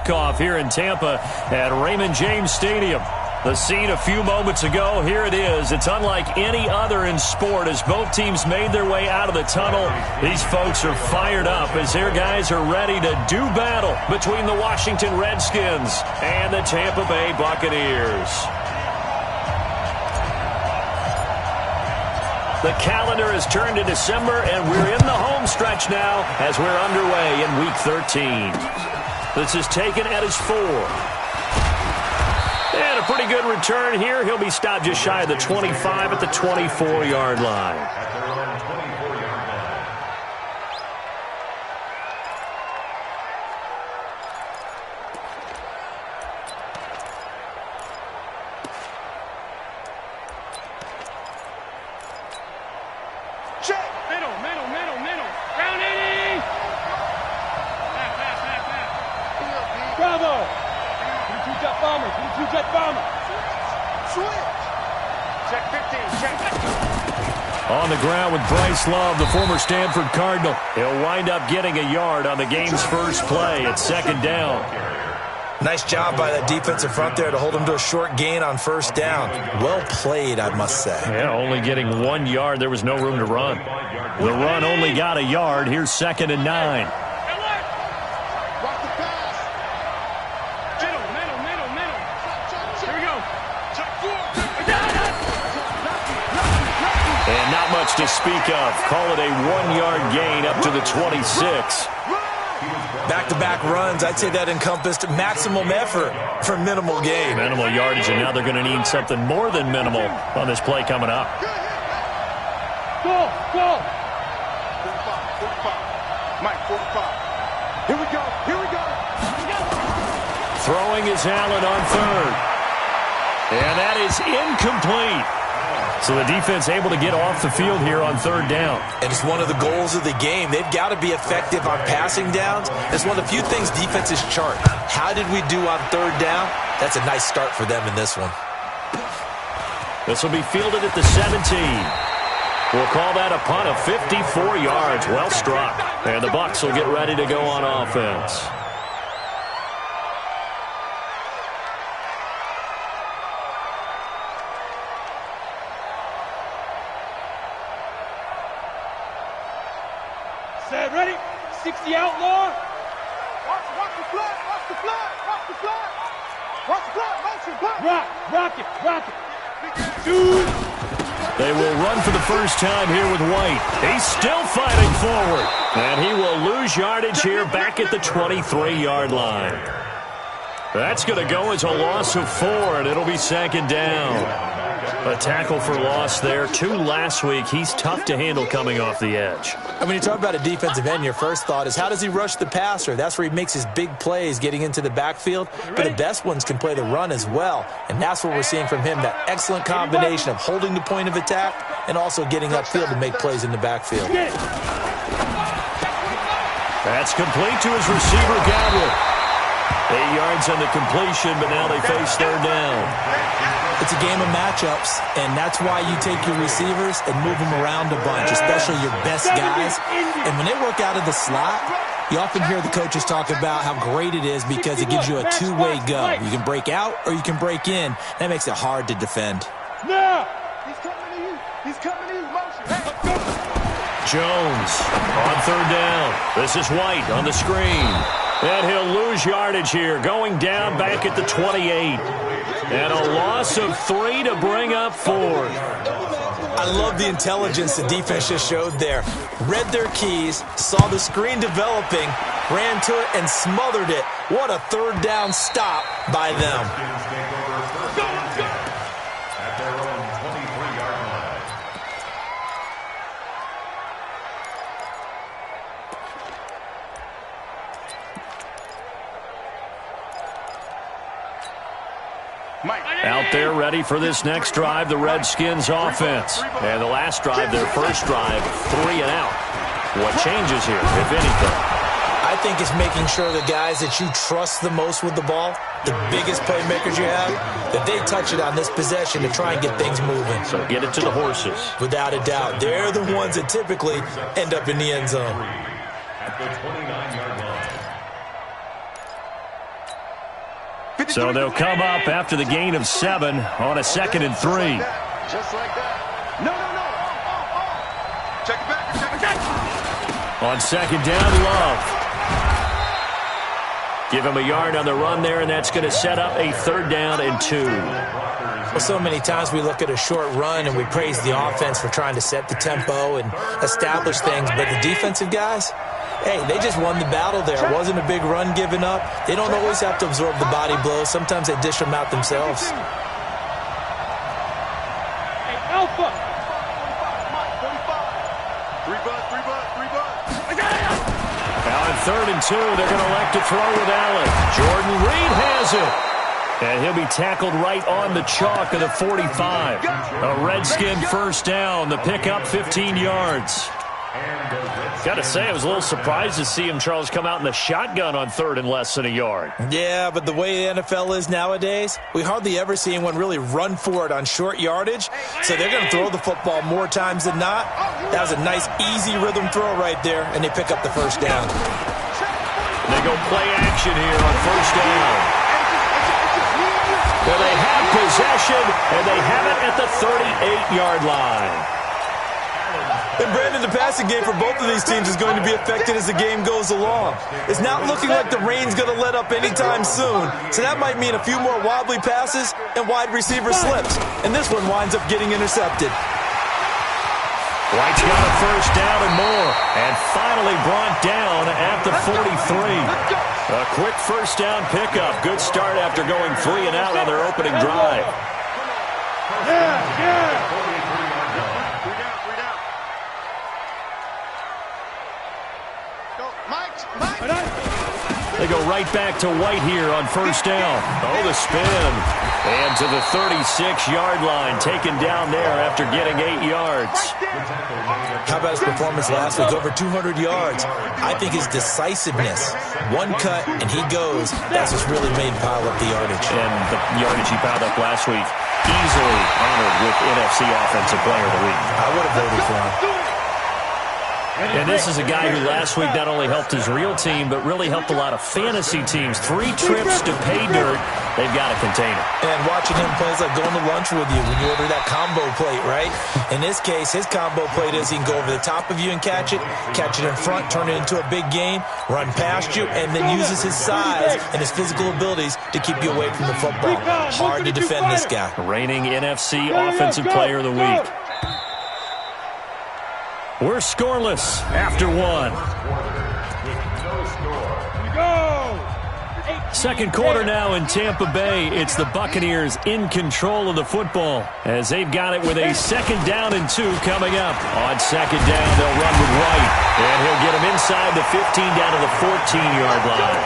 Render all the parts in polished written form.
kickoff here in Tampa at Raymond James Stadium. The scene a few moments ago, here it is. It's unlike any other in sport as both teams made their way out of the tunnel. These folks are fired up as their guys are ready to do battle between the Washington Redskins and the Tampa Bay Buccaneers. The calendar has turned to December, and we're in the home stretch now as we're underway in Week 13. This is taken at his 4. And a pretty good return here. He'll be stopped just shy of the 25 at the 24-yard line. On the ground with Bryce Love, the former Stanford Cardinal. He'll wind up getting a yard on the game's first play at 2nd down. Nice job by that defensive front there to hold him to a short gain on 1st down. Well played, I must say. Yeah, only getting 1 yard. There was no room to run. The run only got a yard. Here's 2nd and 9. And not much to speak of. Call it a 1-yard gain up to the 26. Back-to-back runs, I'd say that encompassed maximum effort for minimal gain. Minimal yardage, and now they're going to need something more than minimal on this play coming up. Go! 45. Mike, 45. Here we go. Throwing is Allen on 3rd. And that is incomplete. So the defense able to get off the field here on 3rd down. And it's one of the goals of the game. They've got to be effective on passing downs. It's one of the few things defenses chart. How did we do on 3rd down? That's a nice start for them in this one. This will be fielded at the 17. We'll call that a punt of 54 yards. Well struck. And the Bucs will get ready to go on offense. Set, ready? 60 outlaw. Watch the flag. Motion, block. Rock it. Dude. They will run for the first time here with White. He's still fighting forward. And he will lose yardage here back at the 23-yard line. That's going to go as a loss of 4, and it'll be 2nd down. A tackle for loss there. 2 last week. He's tough to handle coming off the edge. And when you talk about a defensive end, your first thought is how does he rush the passer? That's where he makes his big plays getting into the backfield. But the best ones can play the run as well. And that's what we're seeing from him, that excellent combination of holding the point of attack and also getting upfield to make plays in the backfield. That's complete to his receiver, Godwin. 8 yards on the completion, but now they face 3rd down. It's a game of matchups, and that's why you take your receivers and move them around a bunch, especially your best guys. And when they work out of the slot, you often hear the coaches talk about how great it is because it gives you a two-way go. You can break out or you can break in. That makes it hard to defend. Now, he's coming to you. Motion. Hey, go. Jones on 3rd down. This is White on the screen. And he'll lose yardage here, going down back at the 28. And a loss of 3 to bring up 4th. I love the intelligence the defense just showed there. Read their keys, saw the screen developing, ran to it, and smothered it. What a 3rd down stop by them. Out there ready for this next drive, the Redskins offense. And the last drive, their first drive, 3 and out. What changes here, if anything? I think it's making sure the guys that you trust the most with the ball, the biggest playmakers you have, that they touch it on this possession to try and get things moving. So get it to the horses. Without a doubt. They're the ones that typically end up in the end zone. At the 29-yard line. So they'll come up after the gain of 7 on a 2nd and 3. Just like that. No. Check it back. On 2nd down, Love. Give him a yard on the run there, and that's going to set up a 3rd down and 2. Well, so many times we look at a short run and we praise the offense for trying to set the tempo and establish things, but the defensive guys, hey, they just won the battle there. It wasn't a big run given up. They don't always have to absorb the body blows. Sometimes they dish them out themselves. Hey, Alpha. 3 bucks. Now on 3rd and 2, they're going to elect to throw with Allen. Jordan Reed has it. And he'll be tackled right on the chalk of the 45. A Redskin 1st down. The pickup 15 yards. Got to say, I was a little surprised to see him, Charles, come out in the shotgun on 3rd and less than a yard. Yeah, but the way the NFL is nowadays, we hardly ever see anyone really run for it on short yardage. So they're going to throw the football more times than not. That was a nice, easy rhythm throw right there, and they pick up the 1st down. They go play action here on 1st down. Well, they have possession, and they have it at the 38-yard line. And Brandon, the passing game for both of these teams is going to be affected as the game goes along. It's not looking like the rain's going to let up anytime soon, so that might mean a few more wobbly passes and wide receiver slips. And this one winds up getting intercepted. White's got a 1st down and more, and finally brought down at the 43. A quick 1st down pickup. Good start after going 3 and out on their opening drive. They go right back to White here on 1st down. Oh, the spin. And to the 36-yard line, taken down there after getting 8 yards. How about his performance last week? Over 200 yards. I think his decisiveness, one cut and he goes, that's what's really made him pile up the yardage. And the yardage he piled up last week, easily honored with NFC Offensive Player of the Week. I would have voted for him. And this is a guy who last week not only helped his real team, but really helped a lot of fantasy teams. 3 trips to pay dirt. They've got to contain him. And watching him play is like going to lunch with you when you order that combo plate, right? In this case, his combo plate is he can go over the top of you and catch it in front, turn it into a big game, run past you, and then uses his size and his physical abilities to keep you away from the football. Hard to defend this guy. Reigning NFC Offensive Player of the Week. We're scoreless after 1. Second quarter now in Tampa Bay. It's the Buccaneers in control of the football as they've got it with a 2nd down and 2 coming up. On 2nd down, they'll run with White, and he'll get him inside the 15 down to the 14-yard line.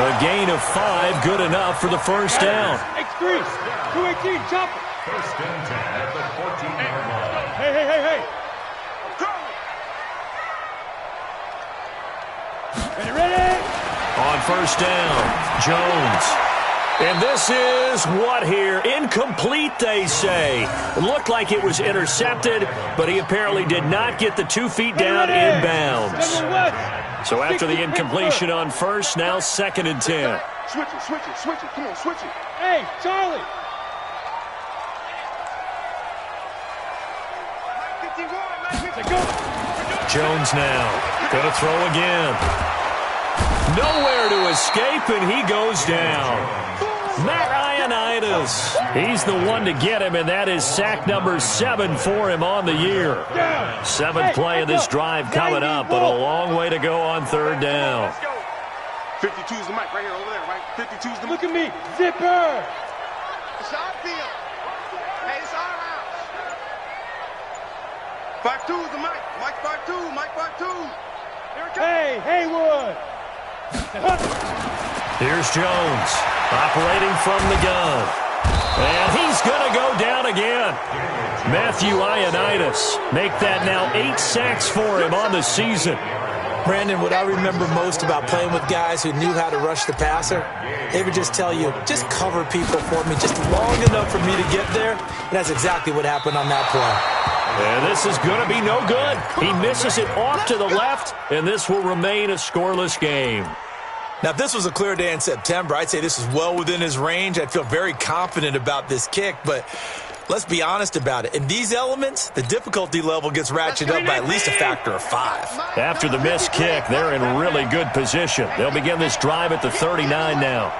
A gain of 5, good enough for the 1st down. X3, 218, chop it. 1st and 10 at the 14-yard line. Hey. Ready? On 1st down, Jones. And this is what here? Incomplete, they say. Looked like it was intercepted, but he apparently did not get the 2 feet down inbounds. So after the incompletion on 1st, now 2nd and 10. Switch it. Come on, switch it. Hey, Charlie. Jones now. Gonna throw again. Nowhere to escape, and he goes down. Matt Ioannidis. He's the one to get him, and that is sack number 7 for him on the year. 7th play of this drive coming up, but a long way to go on 3rd down. 52's the mic right here, over there, right? 52's the mic. Look at me. Zipper. It's our field. Hey, it's our house. 52's the mic. Mike 52. Mike 52. Here it comes. Hey, Haywood. Here's Jones operating from the gun. And he's going to go down again. Matthew Ioannidis make that now 8 sacks for him on the season. Brandon, what I remember most about playing with guys who knew how to rush the passer, they would just tell you, just cover people for me just long enough for me to get there. And that's exactly what happened on that play. And this is going to be no good. He misses it off to the left, and this will remain a scoreless game. Now, if this was a clear day in September, I'd say this is well within his range. I'd feel very confident about this kick, but let's be honest about it. In these elements, the difficulty level gets ratcheted up by at least a factor of 5. After the missed kick, they're in really good position. They'll begin this drive at the 39 now.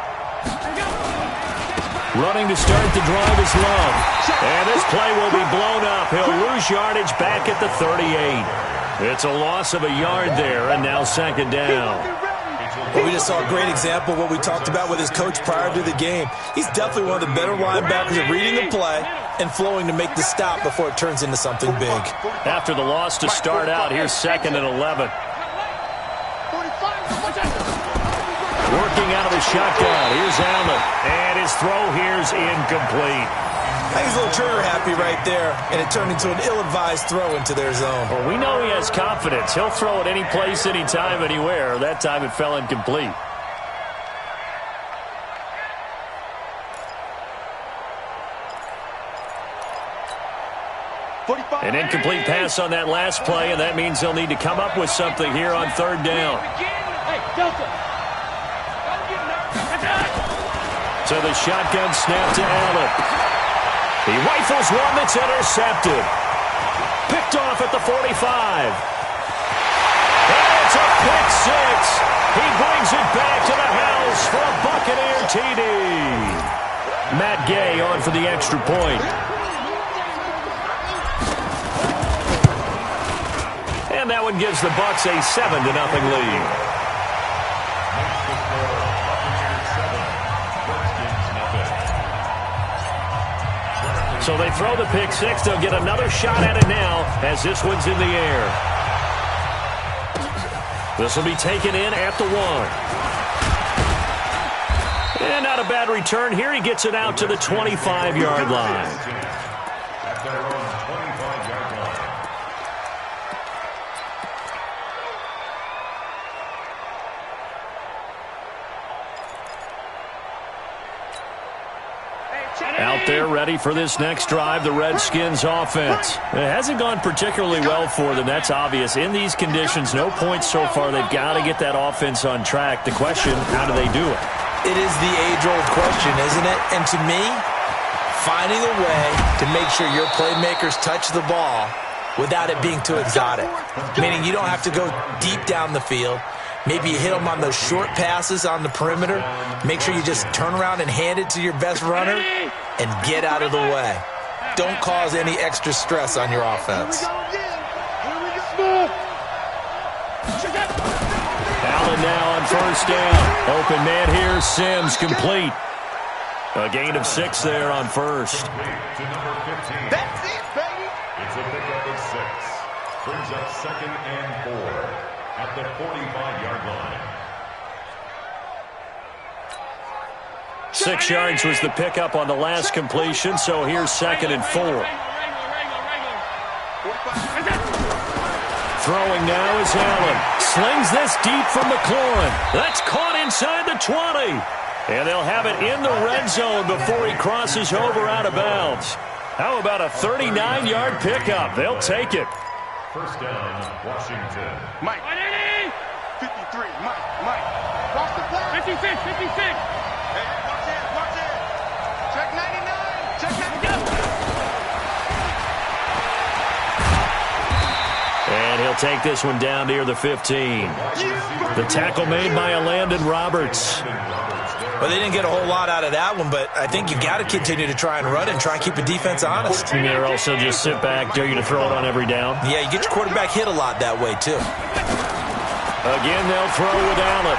Running to start the drive is Love. And this play will be blown up. He'll lose yardage back at the 38. It's a loss of a yard there, and now second down. Well, we just saw a great example of what we talked about with his coach prior to the game. He's definitely one of the better linebackers at reading the play and flowing to make the stop before it turns into something big. After the loss to start out, here's 2nd and 11. Working out of the shotgun. Here's Allen. And his throw here's incomplete. I think he's a little trigger happy right there, and it turned into an ill-advised throw into their zone. Well, we know he has confidence. He'll throw it any place, anytime, anywhere. That time it fell incomplete. An incomplete pass on that last play, and that means they'll need to come up with something here on 3rd down. So the shotgun snap to Allen. He rifles one that's intercepted. Picked off at the 45. And it's a pick 6. He brings it back to the house for a Buccaneer TD. Matt Gay on for the extra point. And that one gives the Bucs a 7-0 lead. So they throw the pick 6. They'll get another shot at it now as this one's in the air. This will be taken in at the 1. And not a bad return here. He gets it out to the 25-yard line. Out there ready for this next drive, the Redskins offense. It hasn't gone particularly well for them, that's obvious. In these conditions, no points so far. They've got to get that offense on track. The question, how do they do it? It is the age-old question, isn't it? And to me, finding a way to make sure your playmakers touch the ball without it being too exotic. Meaning you don't have to go deep down the field. Maybe you hit them on those short passes on the perimeter. Make sure you just turn around and hand it to your best runner and get out of the way. Don't cause any extra stress on your offense. Allen now on 1st down. Open man here, Sims, complete. A gain of 6 there on 1st. That's it, baby. It's a pickup of 6. Brings up 2nd and 4 at the 45-yard line. 6 yards was the pickup on the last completion, so here's 2nd and 4. Throwing now is Allen. Slings this deep from McLaurin. That's caught inside the 20. And they'll have it in the red zone before he crosses over out of bounds. How about a 39-yard pickup? They'll take it. 1st down, Washington. Mike. 53. Mike. Cross the play. 56. Hey, watch it. Check 99. Check 99. And he'll take this one down near the 15. The tackle made by Landon Roberts. Well, they didn't get a whole lot out of that one, but I think you've got to continue to try and run and try and keep the defense honest. And they're also just sit back, dare you to throw it on every down. Yeah, you get your quarterback hit a lot that way, too. Again, they'll throw with Allen.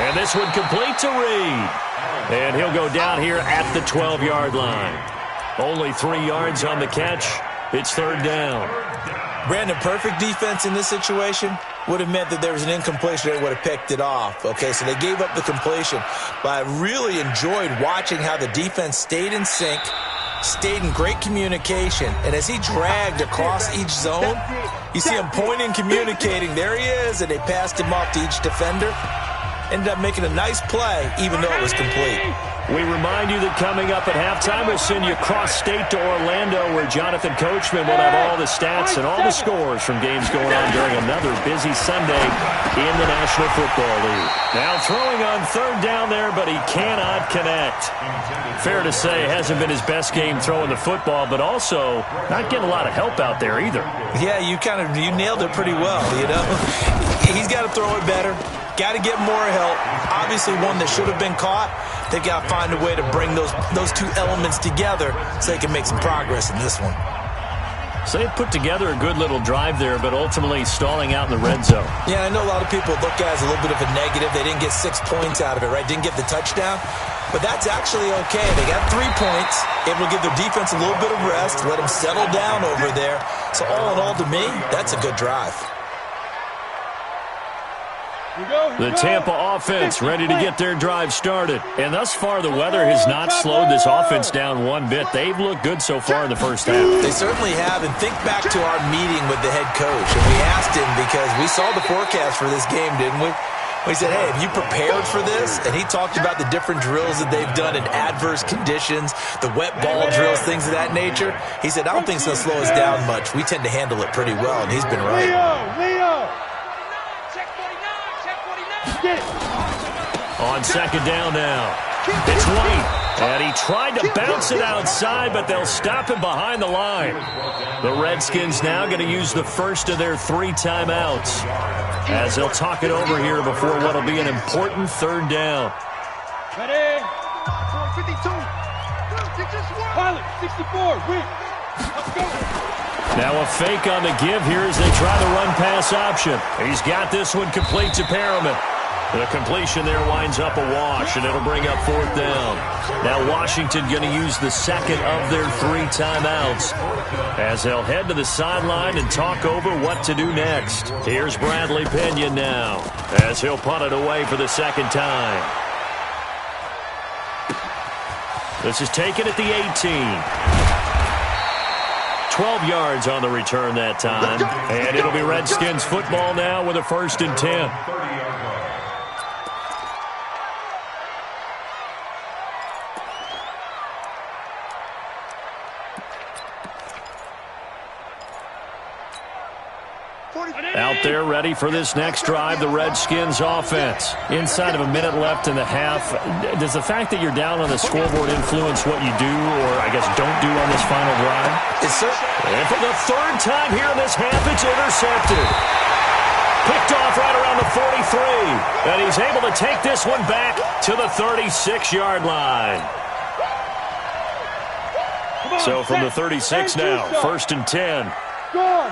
And this one complete to Reed. And he'll go down here at the 12-yard line. Only 3 yards on the catch. It's 3rd down. Brandon, perfect defense in this situation would have meant that there was an incompletion. They would have picked it off. Okay, so they gave up the completion. But I really enjoyed watching how the defense stayed in sync, stayed in great communication. And as he dragged across each zone, you see him pointing, communicating. There he is, and they passed him off to each defender. ended up making a nice play, even though it was complete. We remind you that coming up at halftime, we'll send you cross-state to Orlando, where Jonathan Coachman will have all the stats and all the scores from games going on during another busy Sunday in the National Football League. Now throwing on third down there, but he cannot connect. Fair to say, hasn't been his best game throwing the football, but also not getting a lot of help out there either. Yeah, you nailed it pretty well, you know. He's got to throw it better. Got to get more help. Obviously one that should have been caught. They've got to find a way to bring those two elements together so they can make some progress in this one. So they put together a good little drive there, but ultimately stalling out in the red zone. Yeah, I know a lot of people look at it as a little bit of a negative. They didn't get 6 points out of it, right? Didn't get the touchdown. But that's actually okay. They got 3 points. Able to give their defense a little bit of rest, let them settle down over there. So all in all, to me, that's a good drive. The Tampa offense ready to get their drive started. And thus far, the weather has not slowed this offense down one bit. They've looked good so far in the first half. They certainly have. And think back to our meeting with the head coach. And we asked him, because we saw the forecast for this game, didn't we? We said, hey, have you prepared for this? And he talked about the different drills that they've done in adverse conditions, the wet ball drills, things of that nature. He said, I don't think it's going to slow us down much. We tend to handle it pretty well, and he's been right. Leo! On second down now, it's White, and he tried to bounce it outside, but they'll stop him behind the line. The Redskins now going to use the first of their 3 timeouts as they'll talk it over here before what will be an important third down. Ready? 52. Pilot, 64, win. Let's go. Now a fake on the give here as they try the run-pass option. He's got this one complete to Perriman. The completion there winds up a wash, and it'll bring up 4th down. Now Washington going to use the second of their 3 timeouts as they'll head to the sideline and talk over what to do next. Here's Bradley Pinion now as he'll punt it away for the second time. This is taken at the 18. 12 yards on the return that time. And it'll be Redskins football now with a 1st and 10. Out there ready for this next drive, the Redskins offense. Inside of a minute left in the half. Does the fact that you're down on the scoreboard influence what you do, or I guess don't do on this final drive? And for the 3rd time here in this half, it's intercepted. Picked off right around the 43. And he's able to take this one back to the 36-yard line. So from the 36 now, 1st and 10. Go.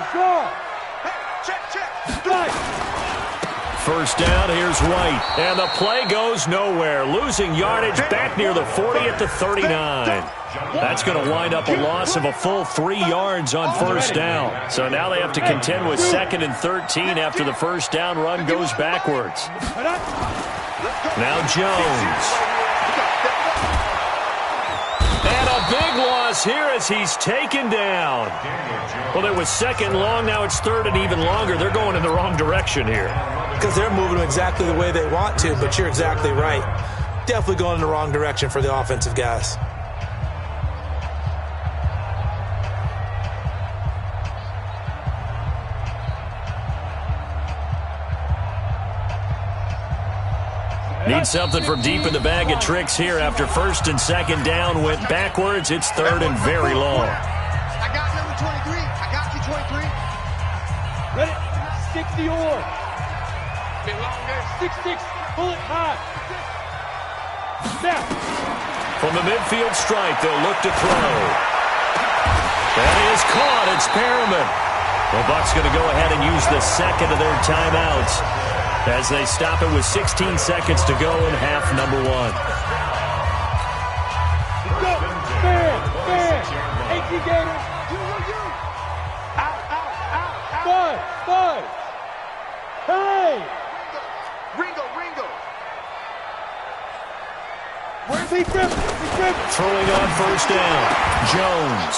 First down, here's White. And the play goes nowhere. Losing yardage back near the 40 at the 39. That's going to wind up a loss of a full 3 yards on 1st down. So now they have to contend with 2nd and 13 after the 1st down run goes backwards. Now Jones. And a big loss here as he's taken down. Well, it was 2nd long. Now it's 3rd and even longer. They're going in the wrong direction here. Because they're moving exactly the way they want to, but you're exactly right. Definitely going in the wrong direction for the offensive guys. Need something from deep in the bag of tricks here after 1st and 2nd down went backwards. It's 3rd and very long. I got number 23. I got you, 23. Ready? 60 or. 6-6, pull it high. Snap. From the midfield stripe, they'll look to throw. That is caught. It's Perriman. The Bucs going to go ahead and use the 2nd of their timeouts as they stop it with 16 seconds to go in half number 1. Go. Fair. 18 Gators. Bud. Hey. Ringo. Be gripped. Throwing on 1st down, Jones.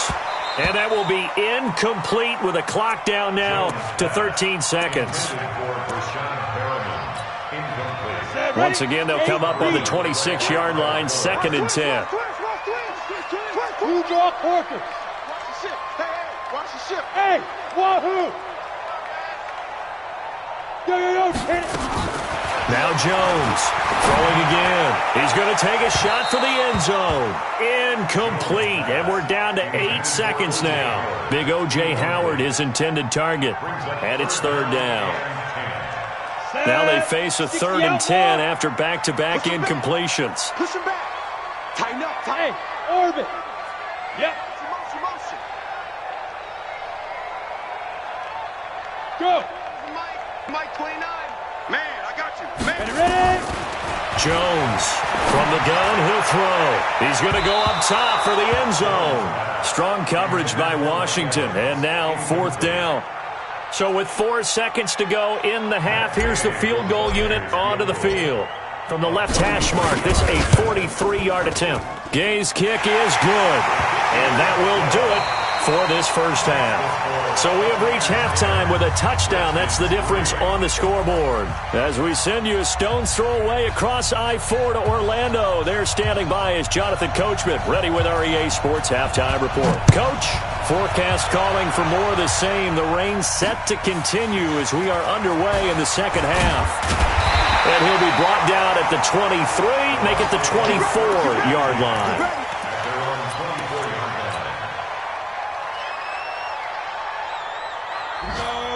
And that will be incomplete with a clock down now to 13 seconds. incomplete. Once again, they'll come up on the 26-yard line, 2nd and 10. Who draw Corker? Watch the ship. Hey, watch the ship. Hey, wahoo! Yo, hit it! Now Jones throwing again. He's going to take a shot for the end zone. Incomplete, and we're down to 8 seconds now. Big O.J. Howard, his intended target, and it's 3rd down. Now they face a 3rd and 10 after back-to-back incompletions. Push him back. Tighten up, Hey, tighten. orbit! Yep, Motion. go! Mike 29. Man, I got you. Man. Ready? Jones from the gun, he'll throw. He's going to go up top for the end zone. Strong coverage by Washington, and now 4th down. So with 4 seconds to go in the half, here's the field goal unit onto the field. From the left hash mark, this a 43-yard attempt. Gay's kick is good, and that will do it for this first half. So we have reached halftime with a touchdown. That's the difference on the scoreboard. As we send you a stone's throw away across I-4 to Orlando, there standing by is Jonathan Coachman, ready with our EA Sports Halftime Report. Coach, forecast calling for more of the same. The rain set to continue as we are underway in the second half. And he'll be brought down at the 23, make it the 24-yard line.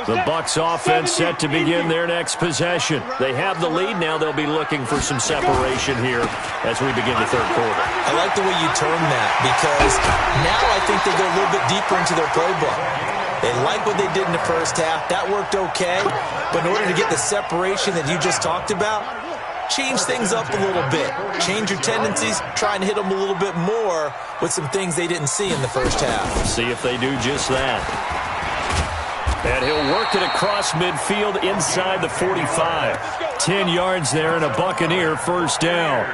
The Bucs offense set to begin their next possession. They have the lead. Now they'll be looking for some separation here as we begin the 3rd quarter. I like the way you term that because now I think they go a little bit deeper into their playbook. They like what they did in the first half. That worked okay. But in order to get the separation that you just talked about, change things up a little bit. Change your tendencies. Try and hit them a little bit more with some things they didn't see in the first half. See if they do just that. And he'll work it across midfield inside the 45. 10 yards there and a Buccaneer first down.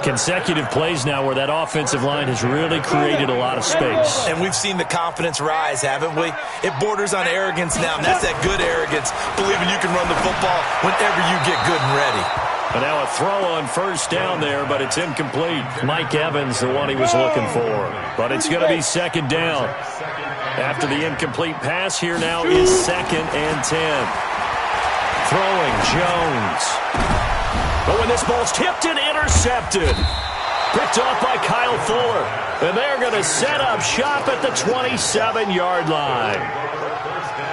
Consecutive plays now where that offensive line has really created a lot of space. And we've seen the confidence rise, haven't we? It borders on arrogance now, and that's that good arrogance, believing you can run the football whenever you get good and ready. But now a throw on first down there, but it's incomplete. Mike Evans, the one he was looking for. But it's going to be 2nd down. After the incomplete pass, here now is 2nd and 10. Throwing Jones. But when this ball's tipped and intercepted. Picked off by Kyle Fuller. And they're going to set up shop at the 27-yard line.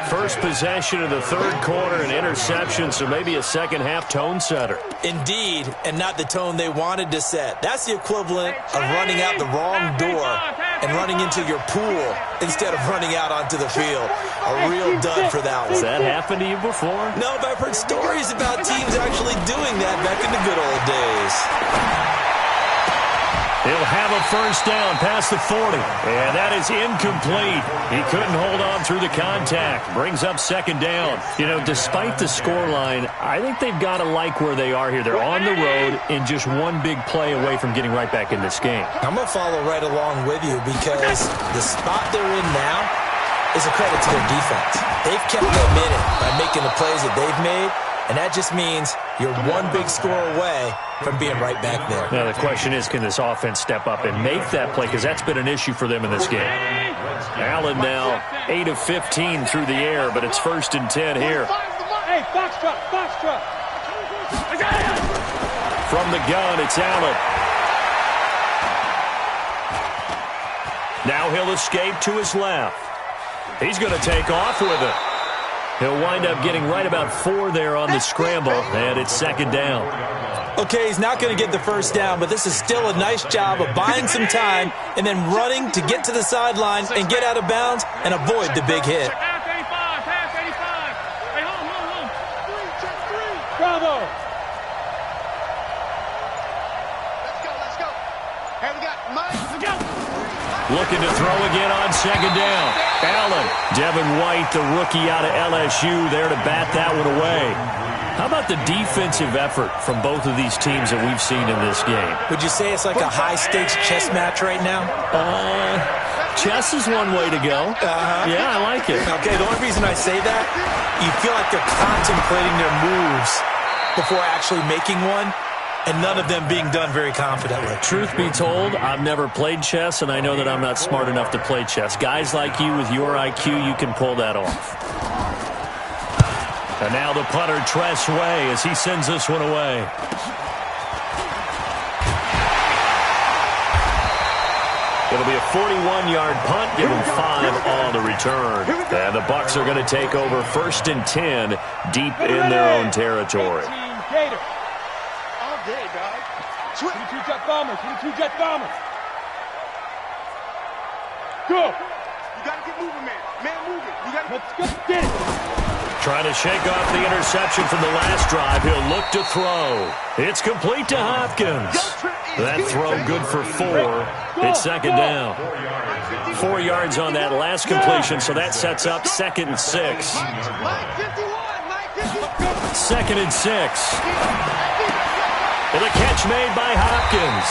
First possession of the 3rd quarter, an interception, so maybe a second-half tone setter. Indeed, and not the tone they wanted to set. That's the equivalent of running out the wrong door and running into your pool instead of running out onto the field. A real dud for that one. Has that happened to you before? No, but I've heard stories about teams actually doing that back in the good old days. He'll have a first down past the 40. And that is incomplete. He couldn't hold on through the contact. Brings up 2nd down. You know, despite the scoreline, I think they've got to like where they are here. They're on the road and just one big play away from getting right back in this game. I'm going to follow right along with you because the spot they're in now is a credit to their defense. They've kept them in it by making the plays that they've made, and that just means you're one big score away from being right back there. Now the question is, can this offense step up and make that play? Because that's been an issue for them in this game. Allen now 8 of 15 through the air, but it's 1st and 10 here. Hey, box truck, box truck. From the gun, it's Allen. Now he'll escape to his left. He's going to take off with it. He'll wind up getting right about 4 there on the scramble, and it's 2nd down. Okay, he's not going to get the first down, but this is still a nice job of buying some time and then running to get to the sideline and get out of bounds and avoid the big hit. Bravo! Let's go. Hey, we got Mike. Let's go. Looking to throw again on 2nd down. Allen, Devin White, the rookie out of LSU, there to bat that one away. How about the defensive effort from both of these teams that we've seen in this game? Would you say it's like a high-stakes chess match right now? Chess is one way to go. Yeah, I like it. Okay, the only reason I say that, you feel like they're contemplating their moves before actually making one, and none of them being done very confidently. Truth be told, I've never played chess, and I know that I'm not smart enough to play chess. Guys like you with your IQ, you can pull that off. And now the punter, Tress Way, as he sends this one away. It'll be a 41-yard punt, give them 5 on the return. And the Bucs are going to take over 1st and 10 deep in their own territory. All day, dog. 22 jet bombers, 22 jet bombers. Go. You got to get moving, man. Man, move it. You got to Let's get it. Trying to shake off the interception from the last drive. He'll look to throw. It's complete to Hopkins. That throw good for 4. It's 2nd down. 4 yards on that last completion, so that sets up 2nd and 6. Mike 51, Mike 51. 2nd and 6. And the catch made by Hopkins.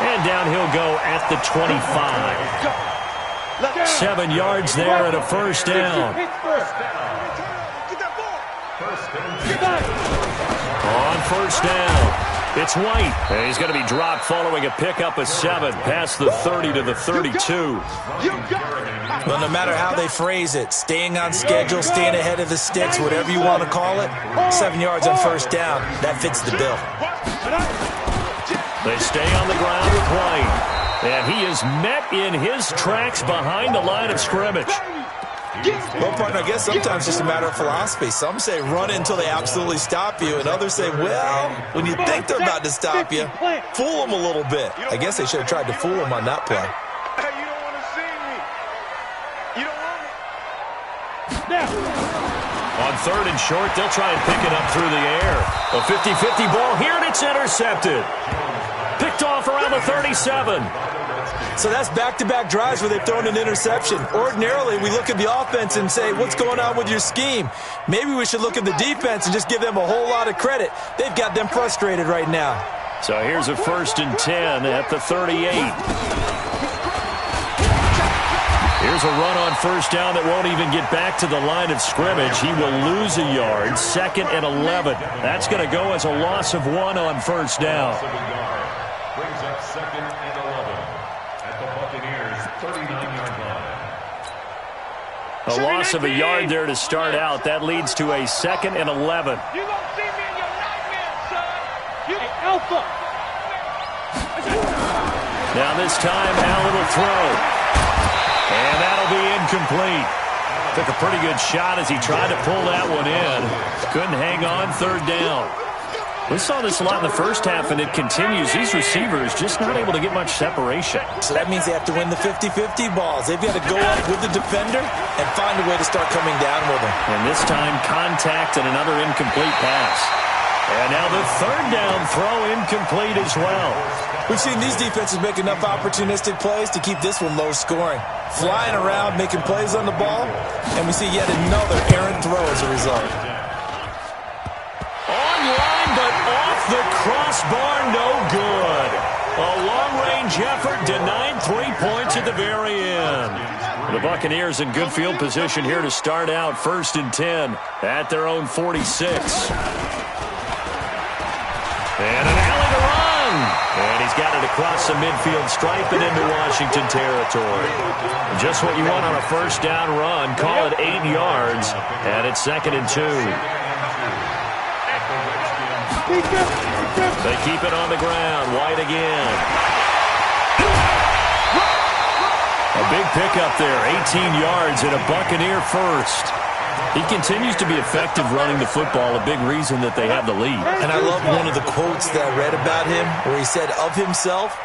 And down he'll go at the 25. 7 yards there and a 1st down. On 1st down, it's White. And he's going to be dropped following a pickup of 7 past the 30 to the 32. Well, no matter how they phrase it, staying on schedule, staying ahead of the sticks, whatever you want to call it, 7 yards on 1st down, that fits the bill. They stay on the ground with White. And he is met in his tracks behind the line of scrimmage. Well, partner, I guess sometimes it's just a matter of philosophy. Some say run until they absolutely stop you, and others say, well, when you think they're about to stop you, fool them a little bit. I guess they should have tried to fool them on that play. Hey, you don't want to see me. You don't want me. Now. On 3rd and short, they'll try and pick it up through the air. A 50-50 ball here, and it's intercepted. Picked off around the 37. So that's back-to-back drives where they've thrown an interception. Ordinarily, we look at the offense and say, what's going on with your scheme? Maybe we should look at the defense and just give them a whole lot of credit. They've got them frustrated right now. So here's a 1st and 10 at the 38. Here's a run on 1st down that won't even get back to the line of scrimmage. He will lose a yard. 2nd and 11. That's going to go as a loss of 1 on 1st down. Brings up 2nd and 11 at the Buccaneers' 39-yard line. A loss of a yard there to start out. That leads to a 2nd and 11. You won't see me in your nightmares, son. Hey, Alpha. Now this time, Allen will throw. And that'll be incomplete. Took a pretty good shot as he tried to pull that one in. Couldn't hang on 3rd down. We saw this a lot in the first half, and it continues. These receivers just not able to get much separation. So that means they have to win the 50-50 balls. They've got to go up with the defender and find a way to start coming down with them. And this time, contact and another incomplete pass. And now the 3rd down throw incomplete as well. We've seen these defenses make enough opportunistic plays to keep this one low scoring. Flying around, making plays on the ball, and we see yet another errant throw as a result. Online, but off the crossbar, no good. A long-range effort denied 3 points at the very end. The Buccaneers in good field position here to start out 1st and 10 at their own 46. And an alley to run. And he's got it across the midfield stripe and into Washington territory. Just what you want on a 1st down run. Call it 8 yards. And it's 2nd and 2. They keep it on the ground. White again. A big pickup there. 18 yards and a Buccaneer first. He continues to be effective running the football, a big reason that they have the lead. And I love one of the quotes that I read about him where he said of himself,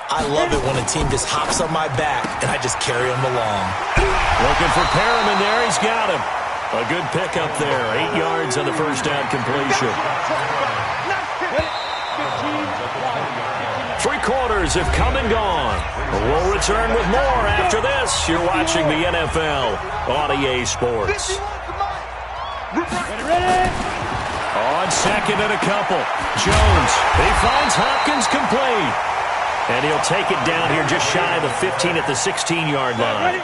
I love it when a team just hops on my back and I just carry him along. Looking for Perriman there. He's got him. A good pickup there. 8 yards on the 1st down completion. 3 quarters have come and gone. We'll return with more after this. You're watching the NFL on EA Sports. On 2nd and a couple. Jones. He finds Hopkins complete. And he'll take it down here just shy of the 15 at the 16-yard line.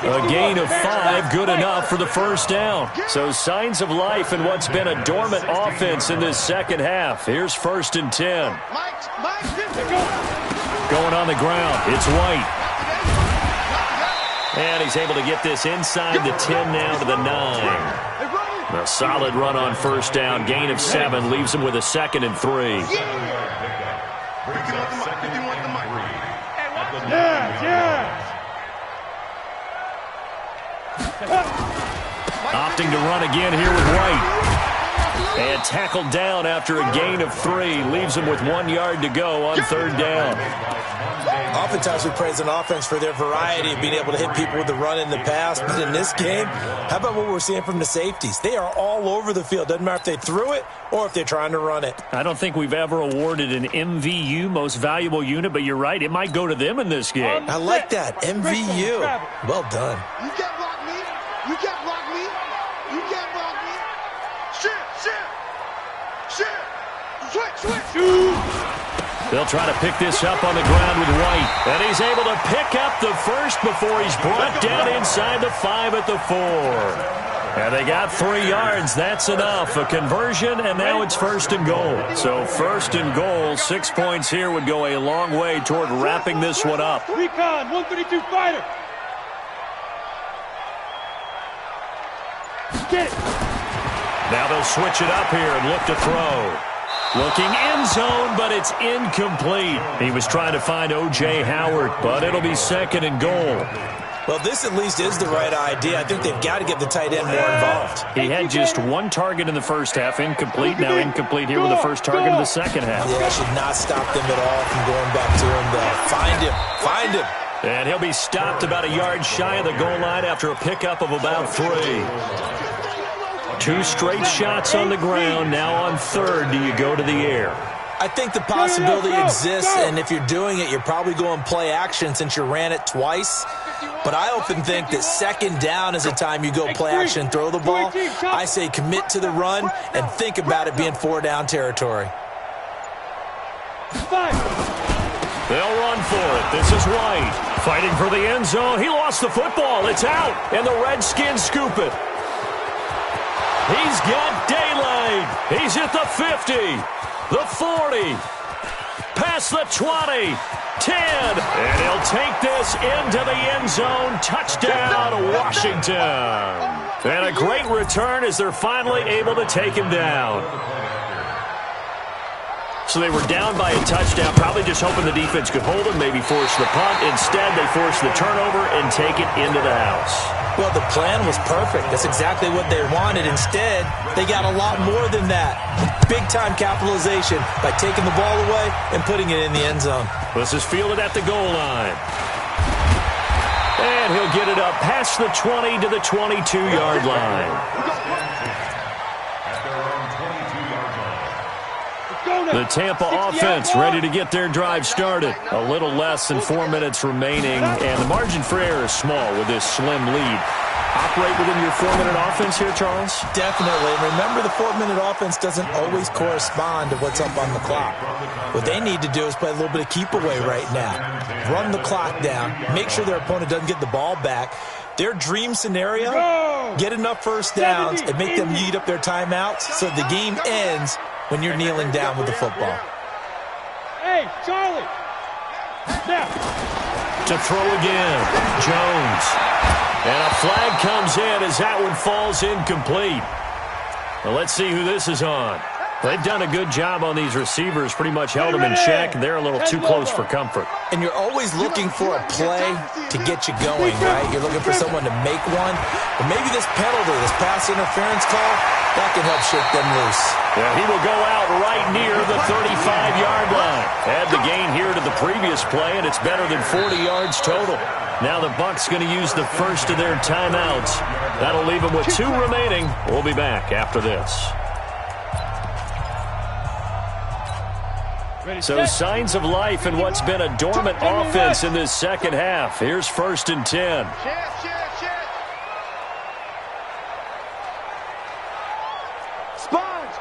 A gain of 5, good enough for the first down. So signs of life in what's been a dormant offense in this second half. Here's 1st and 10. Going on the ground, it's White. And he's able to get this inside the 10 now to the 9. A solid run on 1st down, gain of 7, leaves him with a 2nd and 3. Opting to run again here with White. And tackled down after a gain of 3. Leaves him with 1 yard to go on 3rd down. Oftentimes we praise an offense for their variety of being able to hit people with the run in the pass. But in this game, how about what we're seeing from the safeties? They are all over the field. Doesn't matter if they threw it or if they're trying to run it. I don't think we've ever awarded an MVU, most valuable unit, but you're right. It might go to them in this game. I like that. MVU. Well done. You can't block me. You can't block me. You can't block me. Switch. They'll try to pick this up on the ground with White. And he's able to pick up the first before he's brought down inside the 5 at the 4. And they got 3 yards. That's enough. A conversion, and now it's 1st and goal. So 1st and goal, 6 points here would go a long way toward wrapping this one up. Recon, 132 fighter. Get it. Now they'll switch it up here and look to throw. Looking end zone, but it's incomplete. He was trying to find O.J. Howard, but it'll be 2nd and goal. Well, this at least is the right idea. I think they've got to get the tight end more involved. He had just 1 target in the first half, incomplete. Now incomplete here with the first target of the second half. Yeah, should not stop them at all from going back to him, though. Find him. And he'll be stopped about a yard shy of the goal line after a pickup of about 3. 2 straight shots on the ground. Now on 3rd, do you go to the air? I think the possibility exists, and if you're doing it, you're probably going play action since you ran it twice. But I often think that 2nd down is the time you go play action and throw the ball. I say commit to the run and think about it being 4-down territory. They'll run for it. This is White fighting for the end zone. He lost the football. It's out, and the Redskins scoop it. He's got daylight. He's at the 50, the 40, past the 20, 10, and he'll take this into the end zone. Touchdown, Washington. And a great return as they're finally able to take him down. So they were down by a touchdown, probably just hoping the defense could hold them, maybe force the punt. Instead, they force the turnover and take it into the house. Well, the plan was perfect. That's exactly what they wanted. Instead, they got a lot more than that. Big-time capitalization by taking the ball away and putting it in the end zone. This is fielded at the goal line. And he'll get it up past the 20 to the 22-yard line. The Tampa offense ready to get their drive started. A little less than 4 minutes remaining, and the margin for error is small with this slim lead. Operate within your 4-minute offense here, Charles? Definitely. Remember, the 4-minute offense doesn't always correspond to what's up on the clock. What they need to do is play a little bit of keep away right now. Run the clock down. Make sure their opponent doesn't get the ball back. Their dream scenario, get enough first downs and make them eat up their timeouts so the game ends when you're kneeling down with the football. Hey, Charlie. Now. To throw again, Jones. And a flag comes in as that one falls incomplete. Well, let's see who this is on. They've done a good job on these receivers, pretty much held them in check. They're a little too close for comfort. And you're always looking for a play to get you going, right? You're looking for someone to make one. But maybe this penalty, this pass interference call, that can help shake them loose. Yeah, he will go out right near the 35-yard line. Add the gain here to the previous play, and it's better than 40 yards total. Now the Bucs going to use the first of their timeouts. That'll leave them with 2 remaining. We'll be back after this. So signs of life in what's been a dormant offense in this second half. Here's 1st and 10. Sponge.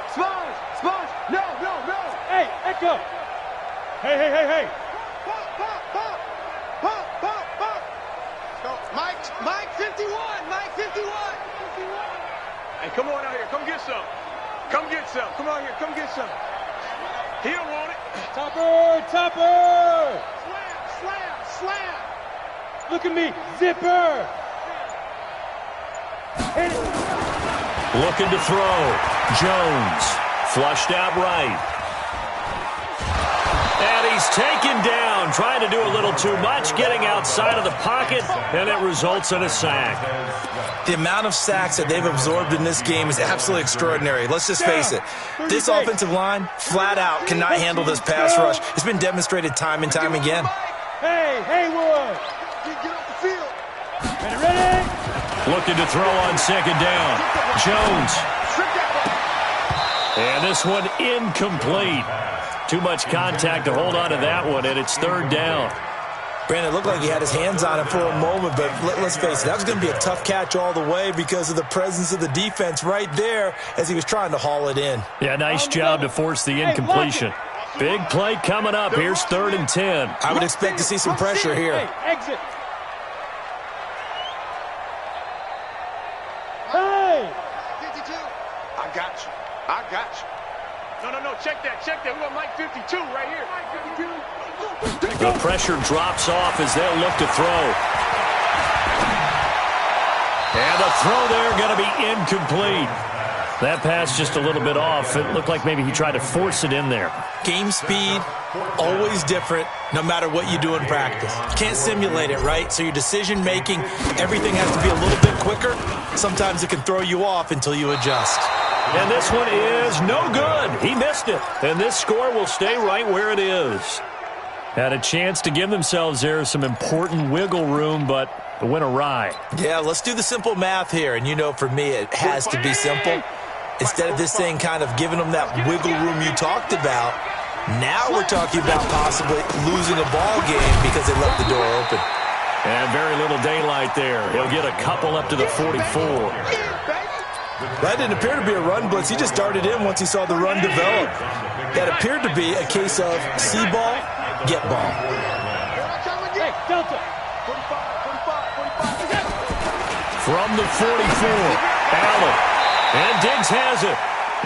No. Hey, Echo. Hey. Mike 51. Mike 51. Hey, come on out here. Come get some. Come get some. Come on here. Come get some. He don't want it. Topper. Topper. Slam. Look at me. Zipper. Hit it. Looking to throw. Jones. Flushed out right. And he's taken down, trying to do a little too much, getting outside of the pocket, and it results in a sack. The amount of sacks that they've absorbed in this game is absolutely extraordinary. Let's just face it. This offensive line, flat out, cannot handle this pass rush. It's been demonstrated time and time again. Hey, Haywood. Get off the field. Ready? Looking to throw on second down. Jones. And this one incomplete. Too much contact to hold on to that one, and it's third down. Brandon, it looked like he had his hands on it for a moment, but let's face it, that was going to be a tough catch all the way because of the presence of the defense right there as he was trying to haul it in. Yeah, nice job to force the incompletion. Big play coming up. Here's 3rd and 10. I would expect to see some pressure here. Hey, exit. Hey! 52. I got you. No. Check that. We got Mike 52 right here. Mike 52. The pressure drops off as they'll look to throw. And the throw there going to be incomplete. That pass just a little bit off. It looked like maybe he tried to force it in there. Game speed, always different, no matter what you do in practice. You can't simulate it, right? So your decision-making, everything has to be a little bit quicker. Sometimes it can throw you off until you adjust. And this one is no good. He missed it. And this score will stay right where it is. Had a chance to give themselves there some important wiggle room, but it went awry. Yeah, let's do the simple math here. And you know, for me, it has to be simple. Instead of this thing kind of giving them that wiggle room you talked about, now we're talking about possibly losing a ball game because they left the door open. And very little daylight there. He'll get a couple up to the 44. That didn't appear to be a run blitz. He just darted in once he saw the run develop. That appeared to be a case of see ball, get ball. Hey, Delta. 45. From the 44, Allen. And Diggs has it.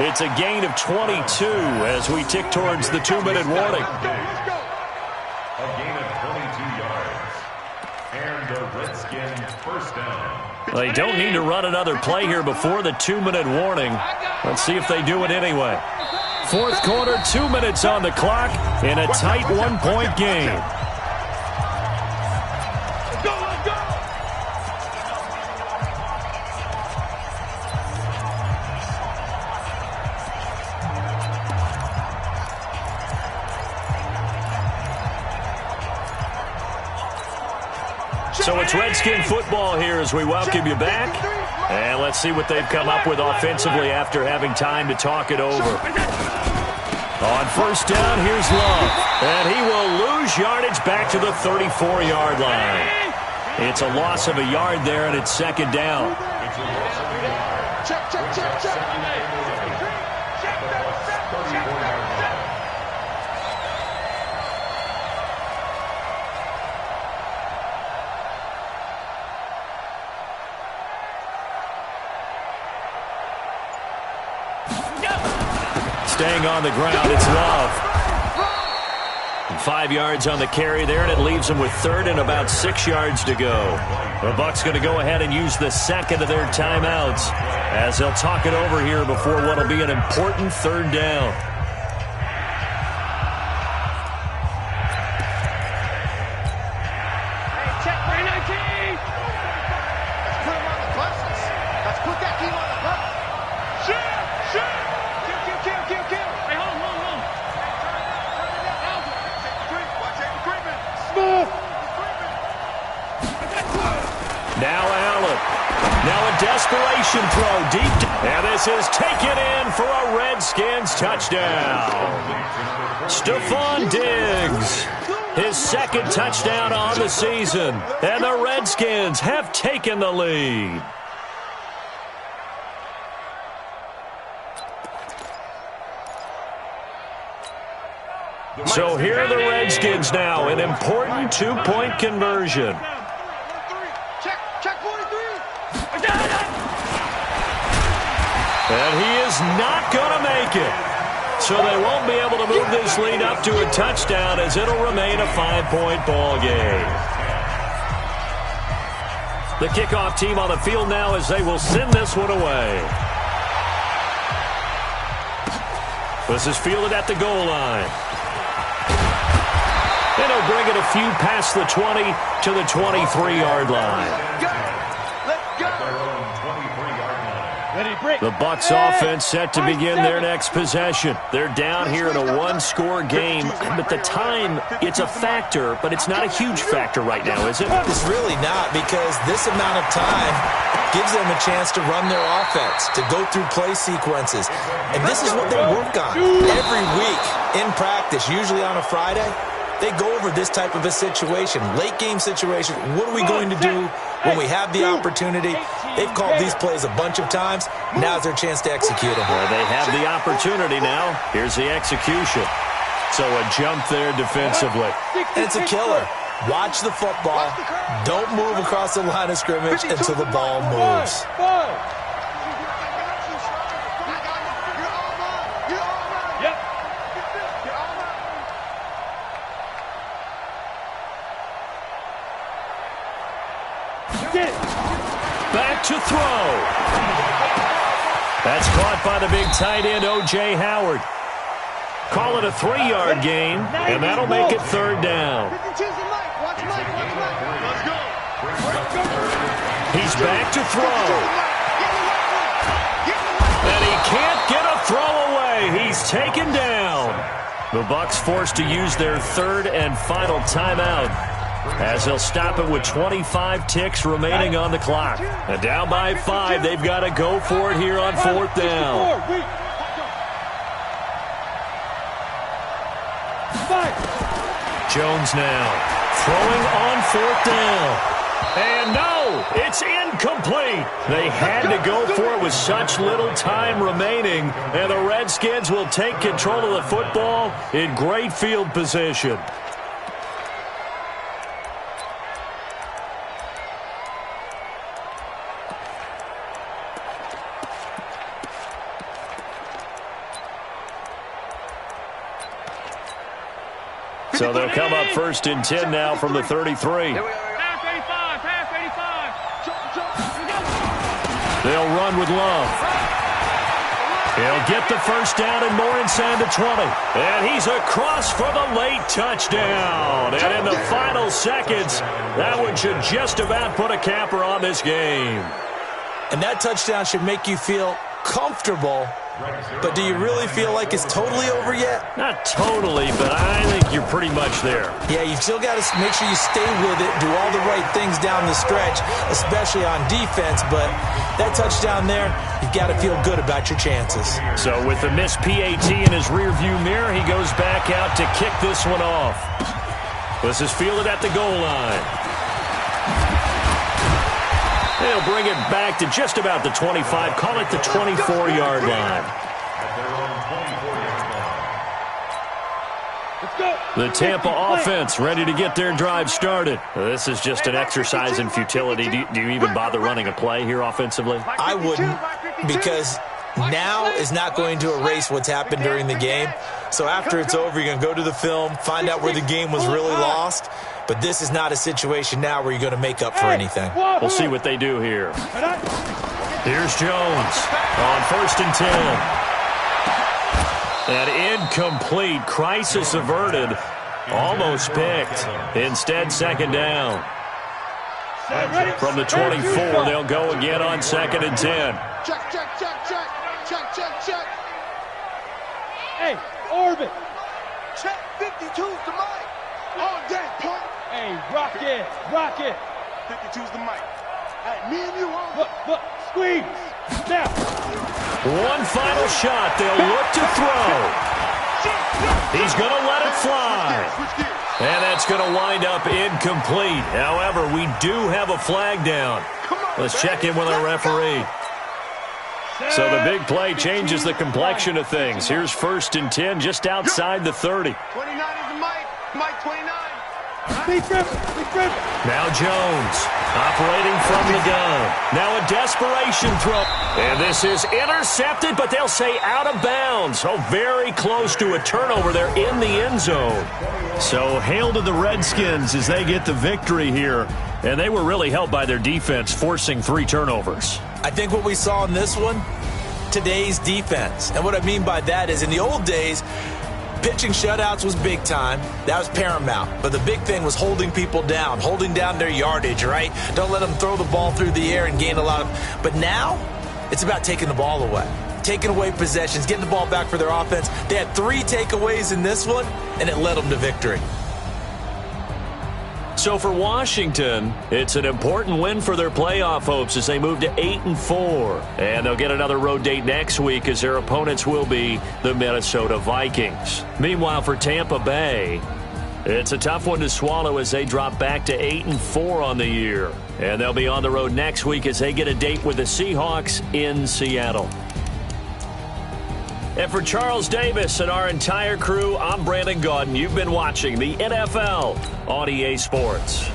It's a gain of 22 as we tick towards the 2-minute warning. A gain of 22 yards. And the Redskins first down. They don't need to run another play here before the 2-minute warning. Let's see if they do it anyway. 4th quarter, 2 minutes on the clock in a tight 1-point game. So it's Redskin football here as we welcome you back. And let's see what they've come up with offensively after having time to talk it over. On first down, here's Love. And he will lose yardage back to the 34-yard line. It's a loss of a yard there, and it's 2nd down. Check. Staying on the ground, it's Love. And 5 yards on the carry there, and it leaves them with 3rd and about 6 yards to go. The Bucs going to go ahead and use the 2nd of their timeouts as they'll talk it over here before what will be an important 3rd down. Hey, check 319. Let's put him on the buses. Let's put that team on the bus. Shoot. Kill. Hey, hold on. Watch it, Griffin. Smooth. Now Allen. Now a desperation throw deep. And this is taken in for a Redskins touchdown. Stephon Diggs. His 2nd touchdown on the season. And the Redskins have taken the lead. So here are the Redskins now, an important two-point conversion. Check 43. And he is not going to make it. So they won't be able to move this lead up to a touchdown as it'll remain a 5-point ball game. The kickoff team on the field now as they will send this one away. This is fielded at the goal line. And he'll bring it a few past the 20 to the 23-yard line. The Bucs offense set to begin their next possession. They're down here in a one-score game, but the time, it's a factor, but it's not a huge factor right now, is it? It's really not, because this amount of time gives them a chance to run their offense, to go through play sequences. And this is what they work on every week in practice, usually on a Friday. They go over this type of a situation, late game situation. What are we going to do when we have the opportunity? They've called these plays a bunch of times. Now's their chance to execute them. Well, they have the opportunity now. Here's the execution. So a jump there defensively. And it's a killer. Watch the football. Don't move across the line of scrimmage until the ball moves. Back to throw. That's caught by the big tight end, O.J. Howard. Call it a 3-yard gain, and that'll make it third down. He's back to throw. And he can't get a throw away. He's taken down. The Bucs forced to use their third and final timeout, as they'll stop it with 25 ticks remaining on the clock. And down by 5, they've got to go for it here on fourth down. Jones now throwing on fourth down. And no, it's incomplete. They had to go for it with such little time remaining. And the Redskins will take control of the football in great field position. So they'll come up first and 10 now from the 33. Pass 85. They'll run with Love. He'll get the first down and more inside the 20. And he's across for the late touchdown. And in the final seconds, that one should just about put a capper on this game. And that touchdown should make you feel comfortable. But do you really feel like it's totally over yet? Not totally, but I think you're pretty much there. Yeah, you've still got to make sure you stay with it, do all the right things down the stretch, especially on defense. But that touchdown there, you've got to feel good about your chances. So with the missed PAT in his rearview mirror, he goes back out to kick this one off. This is fielded at the goal line. They'll bring it back to just about the 25. Call it the 24-yard line. The Tampa offense ready to get their drive started. This is just an exercise in futility. Do you even bother running a play here offensively? I wouldn't, because now is not going to erase what's happened during the game. So after it's over, you're going to go to the film, find out where the game was really lost. But this is not a situation now where you're going to make up for anything. We'll see what they do here. Here's Jones on first and 10. An incomplete, crisis averted, almost picked. Instead, second down. From the 24, they'll go again on second and 10. Check. Hey, Orbit. Check 52's to Mike. All day, punk. Hey, rock it. 52's to Mike. Hey, me and you on. Look, squeeze. Now. One final shot. They'll look to throw. He's going to let it fly. And that's going to wind up incomplete. However, we do have a flag down. Let's check in with our referee. So the big play changes the complexion of things. Here's 1st and 10 just outside the 30. 29 is the Mike. Mike 29. Now Jones operating from the gun. Now a desperation throw. And this is intercepted, but they'll say out of bounds. Oh, very close to a turnover there in the end zone. So hail to the Redskins as they get the victory here. And they were really helped by their defense, forcing 3 turnovers. I think what we saw in this one, today's defense. And what I mean by that is in the old days, pitching shutouts was big time. That was paramount. But the big thing was holding people down, holding down their yardage, right? Don't let them throw the ball through the air and gain a lot of... But now, it's about taking the ball away. Taking away possessions, getting the ball back for their offense. They had 3 takeaways in this one, and it led them to victory. So for Washington, it's an important win for their playoff hopes as they move to 8-4. And they'll get another road date next week as their opponents will be the Minnesota Vikings. Meanwhile, for Tampa Bay, it's a tough one to swallow as they drop back to 8-4 on the year. And they'll be on the road next week as they get a date with the Seahawks in Seattle. And for Charles Davis and our entire crew, I'm Brandon Gaudin. You've been watching the NFL on EA Sports.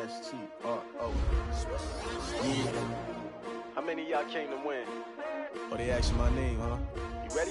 S-T-R-O. Yeah. How many of y'all came to win? Oh, they asking my name, huh? You ready?